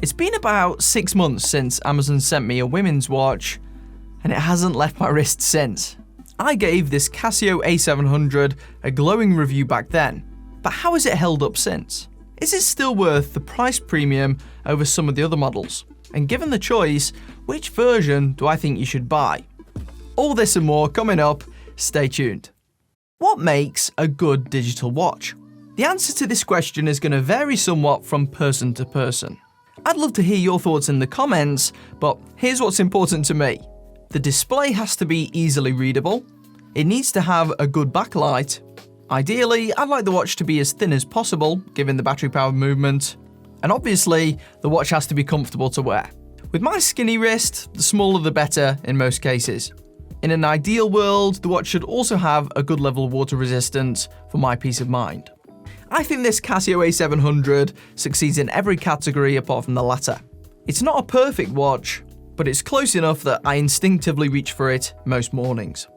It's been about 6 months since Amazon sent me a women's watch, and it hasn't left my wrist since. I gave this Casio A700 a glowing review back then, but how has it held up since? Is it still worth the price premium over some of the other models? And given the choice, which version do I think you should buy? All this and more coming up, stay tuned. What makes a good digital watch? The answer to this question is going to vary somewhat from person to person. I'd love to hear your thoughts in the comments, but here's what's important to me. The display has to be easily readable. It needs to have a good backlight. Ideally, I'd like the watch to be as thin as possible, given the battery powered movement. And obviously, the watch has to be comfortable to wear. With my skinny wrist, the smaller the better in most cases. In an ideal world, the watch should also have a good level of water resistance for my peace of mind. I think this Casio A700 succeeds in every category apart from the latter. It's not a perfect watch, but it's close enough that I instinctively reach for it most mornings.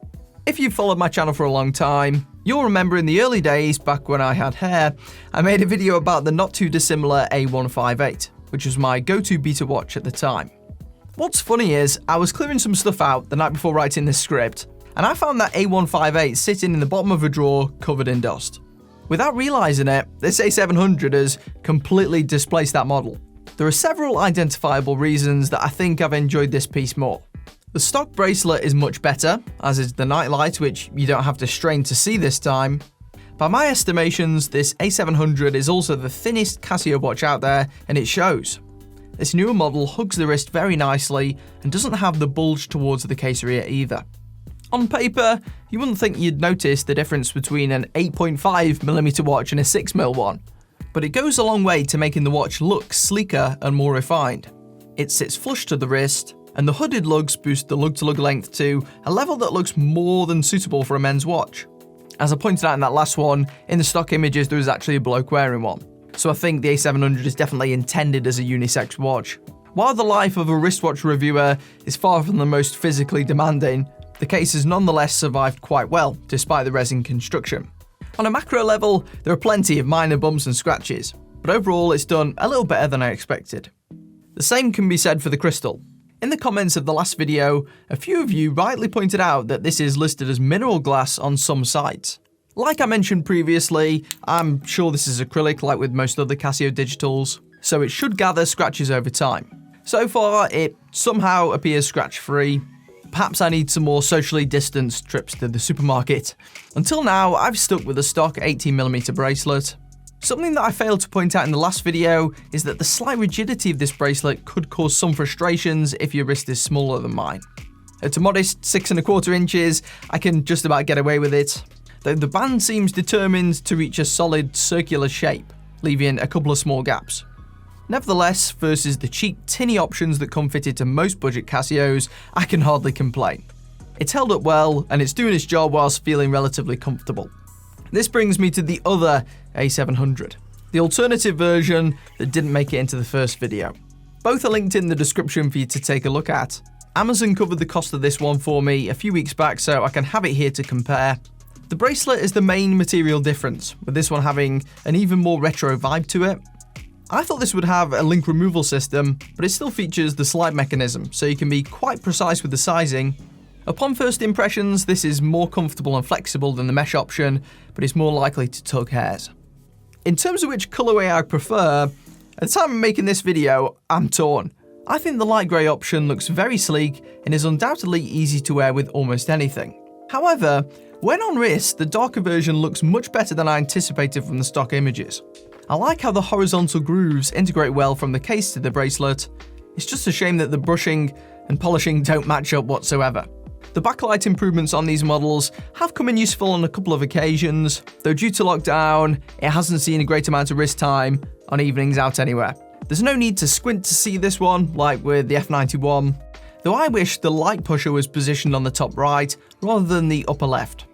If you've followed my channel for a long time, you'll remember in the early days, back when I had hair, I made a video about the not too dissimilar A158, which was my go-to beta watch at the time. What's funny is, I was clearing some stuff out the night before writing this script, and I found that A158 sitting in the bottom of a drawer covered in dust. Without realizing it, this A700 has completely displaced that model. There are several identifiable reasons that I think I've enjoyed this piece more. The stock bracelet is much better, as is the nightlight, which you don't have to strain to see this time. By my estimations, this A700 is also the thinnest Casio watch out there, and it shows. This newer model hugs the wrist very nicely and doesn't have the bulge towards the case area either. On paper, you wouldn't think you'd notice the difference between an 8.5mm watch and a 6mm one, but it goes a long way to making the watch look sleeker and more refined. It sits flush to the wrist, and the hooded lugs boost the lug-to-lug length to a level that looks more than suitable for a men's watch. As I pointed out in that last one, in the stock images there was actually a bloke wearing one, so I think the A700 is definitely intended as a unisex watch. While the life of a wristwatch reviewer is far from the most physically demanding, the case has nonetheless survived quite well, despite the resin construction. On a macro level, there are plenty of minor bumps and scratches, but overall it's done a little better than I expected. The same can be said for the crystal. In the comments of the last video, a few of you rightly pointed out that this is listed as mineral glass on some sites. Like I mentioned previously, I'm sure this is acrylic like with most other Casio digitals, so it should gather scratches over time. So far, it somehow appears scratch-free. Perhaps I need some more socially distanced trips to the supermarket. Until now, I've stuck with the stock 18mm bracelet. Something that I failed to point out in the last video is that the slight rigidity of this bracelet could cause some frustrations if your wrist is smaller than mine. At a modest 6¼ inches, I can just about get away with it, though the band seems determined to reach a solid circular shape, leaving a couple of small gaps. Nevertheless, versus the cheap tinny options that come fitted to most budget Casios, I can hardly complain. It's held up well, and it's doing its job whilst feeling relatively comfortable. This brings me to the other A700, the alternative version that didn't make it into the first video. Both are linked in the description for you to take a look at. Amazon covered the cost of this one for me a few weeks back, so I can have it here to compare. The bracelet is the main material difference, with this one having an even more retro vibe to it. I thought this would have a link removal system, but it still features the slide mechanism, so you can be quite precise with the sizing. Upon first impressions, this is more comfortable and flexible than the mesh option, but it's more likely to tug hairs. In terms of which colorway I prefer, at the time of making this video, I'm torn. I think the light grey option looks very sleek and is undoubtedly easy to wear with almost anything. However, when on wrist, the darker version looks much better than I anticipated from the stock images. I like how the horizontal grooves integrate well from the case to the bracelet. It's just a shame that the brushing and polishing don't match up whatsoever. The backlight improvements on these models have come in useful on a couple of occasions, though due to lockdown, it hasn't seen a great amount of wrist time on evenings out anywhere. There's no need to squint to see this one, like with the F91, though I wish the light pusher was positioned on the top right rather than the upper left.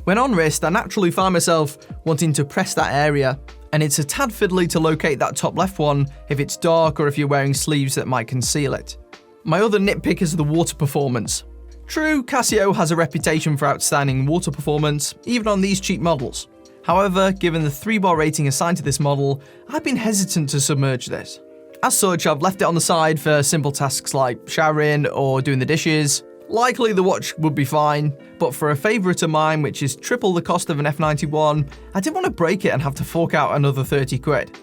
When on wrist, I naturally find myself wanting to press that area, and it's a tad fiddly to locate that top left one if it's dark or if you're wearing sleeves that might conceal it. My other nitpick is the water performance. True, Casio has a reputation for outstanding water performance, even on these cheap models. However, given the 3-bar rating assigned to this model, I've been hesitant to submerge this. As such, I've left it on the side for simple tasks like showering or doing the dishes. Likely the watch would be fine, but for a favourite of mine which is triple the cost of an F91, I didn't want to break it and have to fork out another 30 quid.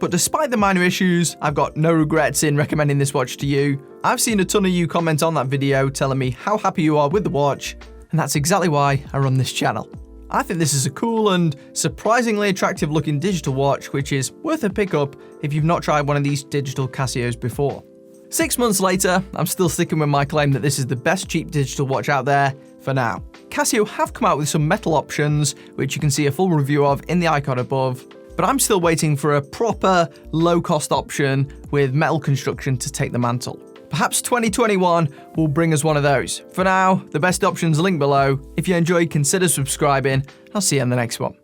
But despite the minor issues, I've got no regrets in recommending this watch to you. I've seen a ton of you comment on that video telling me how happy you are with the watch, and that's exactly why I run this channel. I think this is a cool and surprisingly attractive looking digital watch which is worth a pickup if you've not tried one of these digital Casios before. 6 months later, I'm still sticking with my claim that this is the best cheap digital watch out there for now. Casio have come out with some metal options, which you can see a full review of in the icon above, but I'm still waiting for a proper low-cost option with metal construction to take the mantle. Perhaps 2021 will bring us one of those. For now, the best options are linked below. If you enjoyed, consider subscribing. I'll see you in the next one.